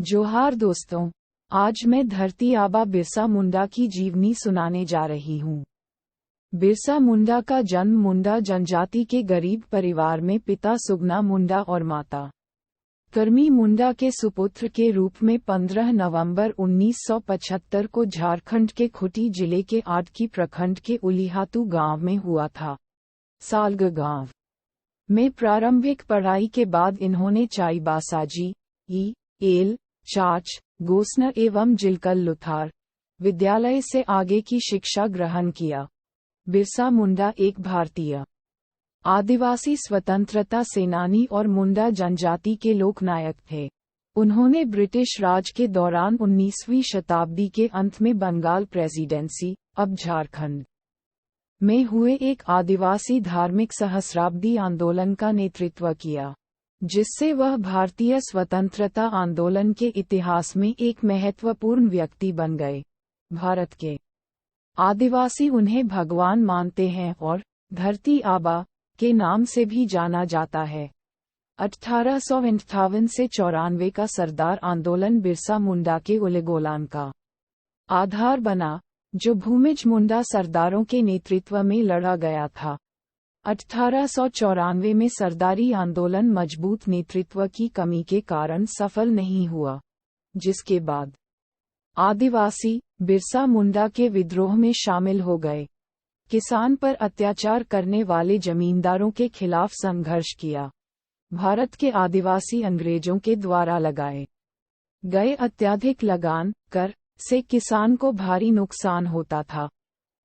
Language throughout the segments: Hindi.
जोहार दोस्तों, आज मैं धरती आबा बिरसा मुंडा की जीवनी सुनाने जा रही हूँ। बिरसा मुंडा का जन्म मुंडा जनजाति के गरीब परिवार में पिता सुगना मुंडा और माता कर्मी मुंडा के सुपुत्र के रूप में 15 नवंबर 1975 को झारखंड के खूंटी जिले के आडकी प्रखंड के उलिहातू गांव में हुआ था। सालग गांव में प्रारंभिक पढ़ाई के बाद इन्होंने चाईबासाजी, एल, चाच, गोसना एवं जिलकल लुथार विद्यालय से आगे की शिक्षा ग्रहण किया। बिरसा मुंडा एक भारतीय आदिवासी स्वतंत्रता सेनानी और मुंडा जनजाति के लोकनायक थे। उन्होंने ब्रिटिश राज के दौरान 19वीं शताब्दी के अंत में बंगाल प्रेसिडेंसी, अब झारखंड में हुए एक आदिवासी धार्मिक सहस्राब्दी आंदोलन का नेतृत्व किया, जिससे वह भारतीय स्वतंत्रता आंदोलन के इतिहास में एक महत्वपूर्ण व्यक्ति बन गए। भारत के आदिवासी उन्हें भगवान मानते हैं और धरती आबा के नाम से भी जाना जाता है। 1858 से 94 का सरदार आंदोलन बिरसा मुंडा के उलेगोलान का आधार बना, जो भूमिज मुंडा सरदारों के नेतृत्व में लड़ा गया था। 1894 में सरदारी आंदोलन मजबूत नेतृत्व की कमी के कारण सफल नहीं हुआ, जिसके बाद आदिवासी बिरसा मुंडा के विद्रोह में शामिल हो गए। किसान पर अत्याचार करने वाले जमींदारों के खिलाफ संघर्ष किया। भारत के आदिवासी अंग्रेजों के द्वारा लगाए गए अत्यधिक लगान कर से किसान को भारी नुकसान होता था।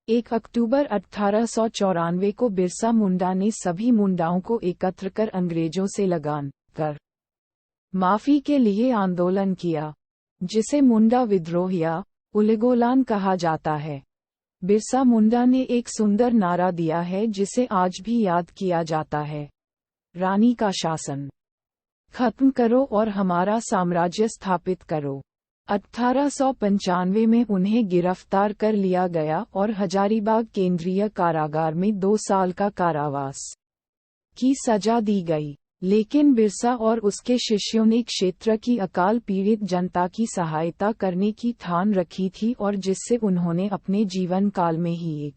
1 अक्टूबर 1894 को बिरसा मुंडा ने सभी मुंडाओं को एकत्र कर अंग्रेजों से लगान कर माफी के लिए आंदोलन किया, जिसे मुंडा विद्रोह या उलेगोलान कहा जाता है। बिरसा मुंडा ने एक सुंदर नारा दिया है जिसे आज भी याद किया जाता है, रानी का शासन खत्म करो और हमारा साम्राज्य स्थापित करो। 1895 में उन्हें गिरफ्तार कर लिया गया और हजारीबाग केंद्रीय कारागार में 2 साल का कारावास की सजा दी गई। लेकिन बिरसा और उसके शिष्यों ने क्षेत्र की अकाल पीड़ित जनता की सहायता करने की ठान रखी थी और जिससे उन्होंने अपने जीवन काल में ही एक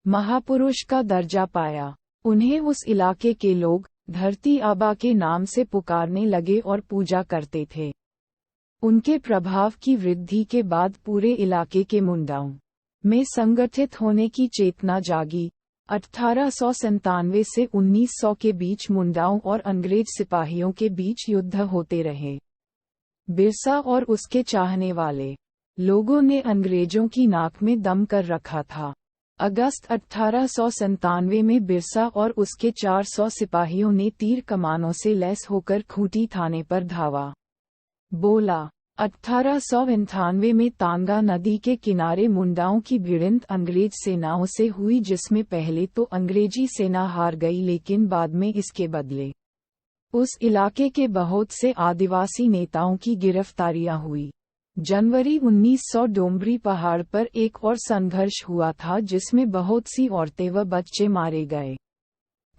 महापुरुष का दर्जा पाया। उन्हें उस इलाके के लोग धरती आबा के नाम से पुकारने लगे और पूजा करते थे। उनके प्रभाव की वृद्धि के बाद पूरे इलाके के मुंडाओं में संगठित होने की चेतना जागी। 1897 से 1900 के बीच मुंडाओं और अंग्रेज सिपाहियों के बीच युद्ध होते रहे। बिरसा और उसके चाहने वाले लोगों ने अंग्रेजों की नाक में दम कर रखा था। अगस्त 1897 में बिरसा और उसके 400 सिपाहियों ने तीर कमानों से लैस होकर खूंटी थाने पर धावा बोला। 1898 में तांगा नदी के किनारे मुंडाओं की भिड़ंत अंग्रेज सेनाओं से हुई, जिसमें पहले तो अंग्रेजी सेना हार गई, लेकिन बाद में इसके बदले उस इलाके के बहुत से आदिवासी नेताओं की गिरफ्तारियां हुई। जनवरी 1900 डोंबरी पहाड़ पर एक और संघर्ष हुआ था, जिसमें बहुत सी औरतें व बच्चे मारे गए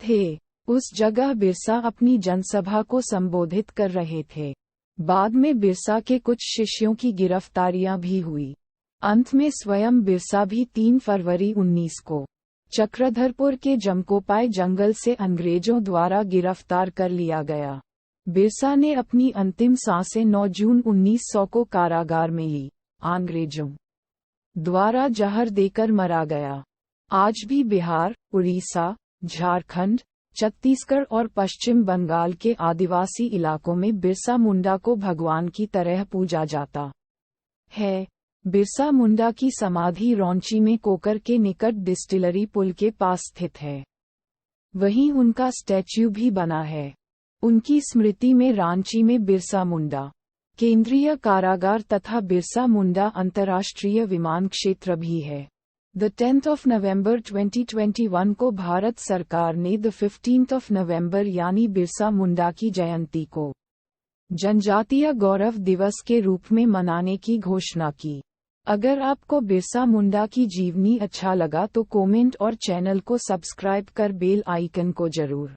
थे। उस जगह बिरसा अपनी जनसभा को संबोधित कर रहे थे। बाद में बिरसा के कुछ शिष्यों की गिरफ्तारियां भी हुई। अंत में स्वयं बिरसा भी 3 फरवरी 19 को चक्रधरपुर के जमकोपाय जंगल से अंग्रेजों द्वारा गिरफ्तार कर लिया गया। बिरसा ने अपनी अंतिम सांसें 9 जून 1900 को कारागार में ली। अंग्रेजों द्वारा जहर देकर मरा गया। आज भी बिहार, उड़ीसा, झारखंड, छत्तीसगढ़ और पश्चिम बंगाल के आदिवासी इलाकों में बिरसा मुंडा को भगवान की तरह पूजा जाता है। बिरसा मुंडा की समाधि रांची में कोकर के निकट डिस्टिलरी पुल के पास स्थित है। वहीं उनका स्टैच्यू भी बना है। उनकी स्मृति में रांची में बिरसा मुंडा केंद्रीय कारागार तथा बिरसा मुंडा अंतर्राष्ट्रीय विमान क्षेत्र भी है। 10 नवंबर 2021 को भारत सरकार ने 15 नवंबर यानी बिरसा मुंडा की जयंती को जनजातीय गौरव दिवस के रूप में मनाने की घोषणा की। अगर आपको बिरसा मुंडा की जीवनी अच्छा लगा तो कमेंट और चैनल को सब्सक्राइब कर बेल आइकन को जरूर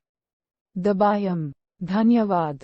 दबाएं। धन्यवाद।